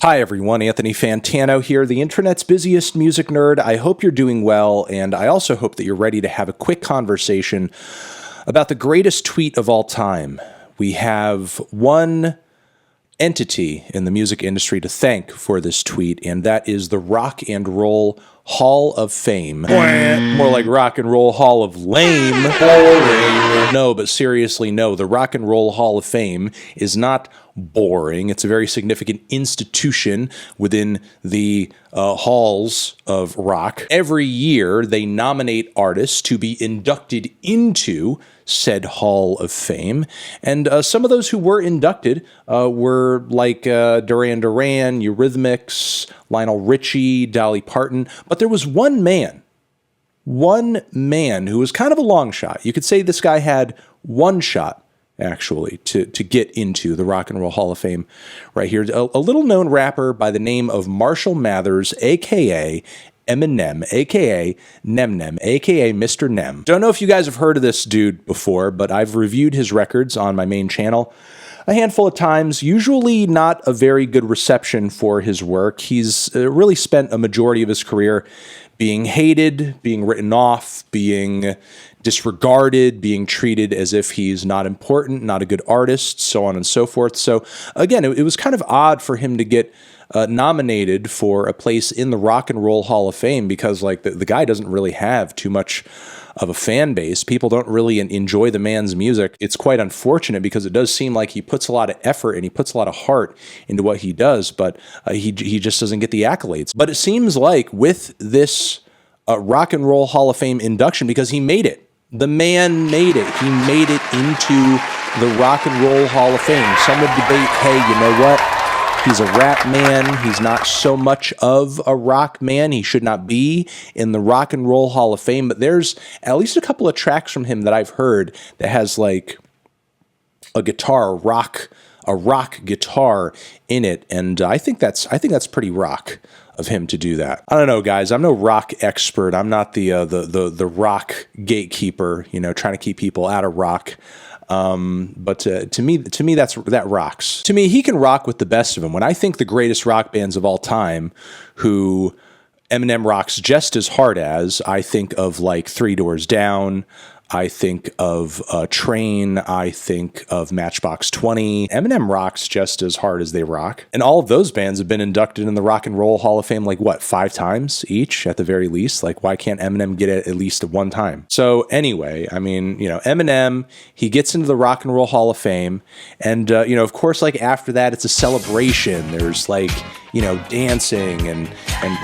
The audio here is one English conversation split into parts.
Hi everyone, Anthony Fantano here, the internet's busiest music nerd. I hope you're doing well, and I also hope that you're ready to have a quick conversation about the greatest tweet of all time. We have one entity in the music industry to thank for this tweet, and that is the Rock and Roll Hall of Fame. More like Rock and Roll Hall of Lame. Boring. No, but seriously, no. The Rock and Roll Hall of Fame is not boring. It's a very significant institution within the halls of rock. Every year, they nominate artists to be inducted into said Hall of Fame. And some of those who were inducted were like Duran Duran, Eurythmics, Lionel Richie, Dolly Parton. But there was one man who was kind of a long shot. You could say this guy had one shot, actually, to get into the Rock and Roll Hall of Fame right here. A little-known rapper by the name of Marshall Mathers, a.k.a. Eminem, a.k.a. Nem, a.k.a. Mr. Nem. Don't know if you guys have heard of this dude before, but I've reviewed his records on my main channel a handful of times, usually not a very good reception for his work. He's really spent a majority of his career being hated, being written off, being disregarded, being treated as if he's not important, not a good artist, so on and so forth. So again, it was kind of odd for him to get nominated for a place in the Rock and Roll Hall of Fame because like the guy doesn't really have too much of a fan base. People don't really enjoy the man's music. It's quite unfortunate because it does seem like he puts a lot of effort and he puts a lot of heart into what he does, but he just doesn't get the accolades. But it seems like with this Rock and Roll Hall of Fame induction, because he made it, the man made it. He made it into the Rock and Roll Hall of Fame. Some would debate, hey, you know what? He's a rap man. He's not so much of a rock man. He should not be in the Rock and Roll Hall of Fame. But there's at least a couple of tracks from him that I've heard that has like a guitar, a rock guitar in it, and I think that's pretty rock of him to do that. I don't know, guys. I'm no rock expert. I'm not the rock gatekeeper, you know, trying to keep people out of rock. But to me, that rocks. To me, he can rock with the best of them. When I think the greatest rock bands of all time, who Eminem rocks just as hard as, I think of like Three Doors Down. I think of Train. I think of Matchbox 20. Eminem rocks just as hard as they rock. And all of those bands have been inducted in the Rock and Roll Hall of Fame, like what, 5 times each at the very least? Like, why can't Eminem get it at least one time? So anyway, I mean, you know, Eminem, he gets into the Rock and Roll Hall of Fame. And, you know, of course, like after that, it's a celebration. There's like, you know, dancing and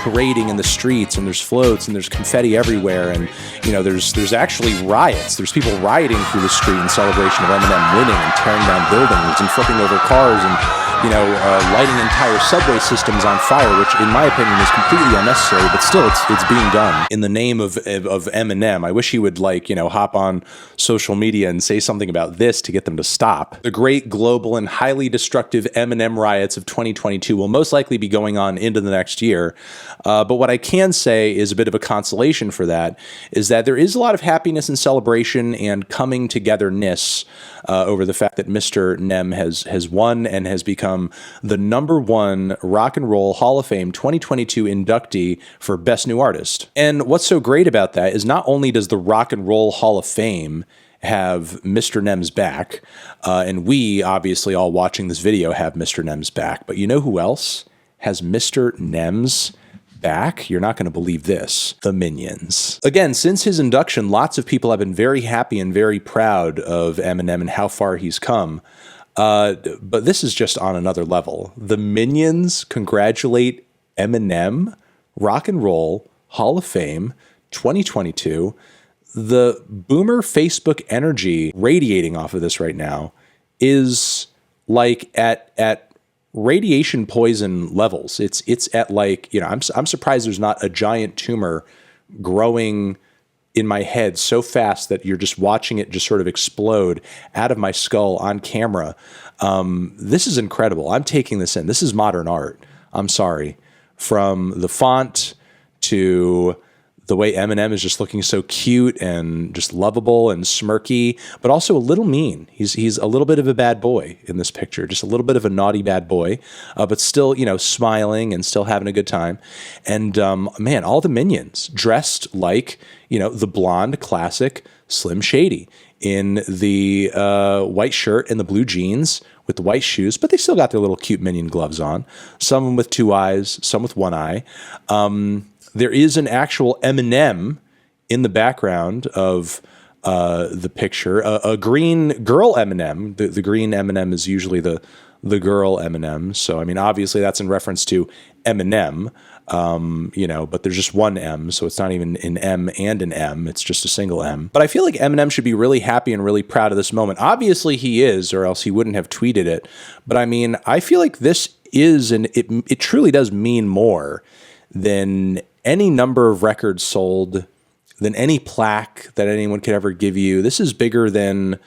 parading in the streets, and there's floats and there's confetti everywhere. And, you know, there's actually riots. There's people rioting through the street in celebration of Eminem winning and tearing down buildings and flipping over cars and, you know, lighting entire subway systems on fire, which in my opinion is completely unnecessary, but still it's being done in the name of Eminem. I wish he would, like, you know, hop on social media and say something about this to get them to stop. The great global and highly destructive Eminem riots of 2022 will most likely be going on into the next year. But what I can say is a bit of a consolation for that is that there is a lot of happiness and celebration and coming togetherness over the fact that Mr. Nem has won and has become the #1 Rock and Roll Hall of Fame 2022 inductee for Best New Artist. And what's so great about that is not only does the Rock and Roll Hall of Fame have Mr. Nem's back, and we, obviously all watching this video, have Mr. Nem's back, but you know who else has Mr. Nem's back? You're not going to believe this. The Minions. Again, since his induction, lots of people have been very happy and very proud of Eminem and how far he's come. But this is just on another level. The Minions congratulate Eminem, Rock and Roll Hall of Fame 2022. The boomer Facebook energy radiating off of this right now is like at radiation poison levels. It's at like, you know, I'm surprised there's not a giant tumor growing in my head so fast that you're just watching it just sort of explode out of my skull on camera. This is incredible. I'm taking this in. This is modern art. I'm sorry. From the font to the way Eminem is just looking so cute and just lovable and smirky, but also a little mean. He's a little bit of a bad boy in this picture, just a little bit of a naughty bad boy, but still, smiling and still having a good time. And man, all the minions dressed like, the blonde classic Slim Shady in the white shirt and the blue jeans with the white shoes, but they still got their little cute minion gloves on. Some of them with 2 eyes, some with 1 eye. There is an actual Eminem in the background of the picture, a green girl Eminem. The green Eminem is usually the girl Eminem. So, I mean, obviously that's in reference to Eminem, but there's just one M, so it's not even an M and an M. It's just a single M. But I feel like Eminem should be really happy and really proud of this moment. Obviously he is, or else he wouldn't have tweeted it. But I mean, I feel like this is, and it truly does mean more than any number of records sold, than any plaque that anyone could ever give you. This is bigger than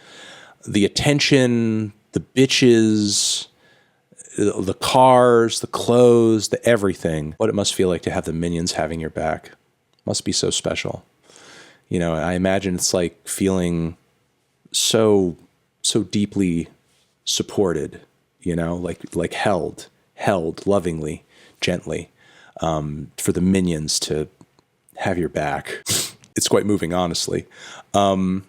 the attention, the bitches, the cars, the clothes, the everything. What it must feel like to have the minions having your back. Must be so special. I imagine it's like feeling so deeply supported, like held lovingly, gently, for the minions to have your back. It's quite moving, honestly. God,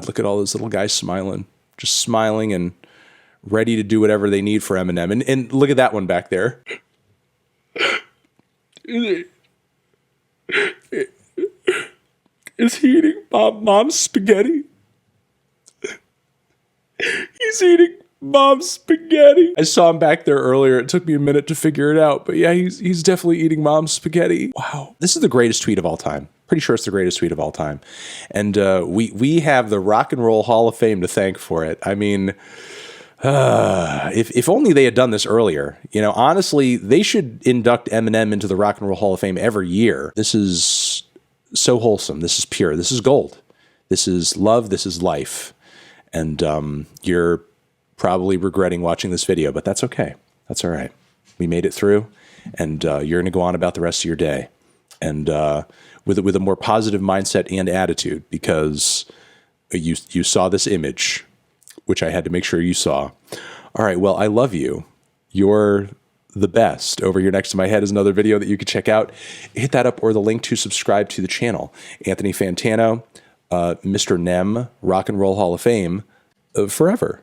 look at all those little guys smiling, just smiling and ready to do whatever they need for Eminem. And look at that one back there. Is he eating mom's spaghetti? He's eating mom's spaghetti. I saw him back there earlier. It took me a minute to figure it out. But yeah, he's definitely eating mom's spaghetti. Wow. This is the greatest tweet of all time. Pretty sure it's the greatest tweet of all time. And we have the Rock and Roll Hall of Fame to thank for it. I mean, if only they had done this earlier. Honestly, they should induct Eminem into the Rock and Roll Hall of Fame every year. This is so wholesome. This is pure. This is gold. This is love. This is life. And you're probably regretting watching this video, but that's okay. That's all right. We made it through, and you're going to go on about the rest of your day. And with a more positive mindset and attitude, because you saw this image, which I had to make sure you saw. All right, well, I love you. You're the best. Over here next to my head is another video that you can check out. Hit that up or the link to subscribe to the channel. Anthony Fantano, Mr. Nem, Rock and Roll Hall of Fame, forever.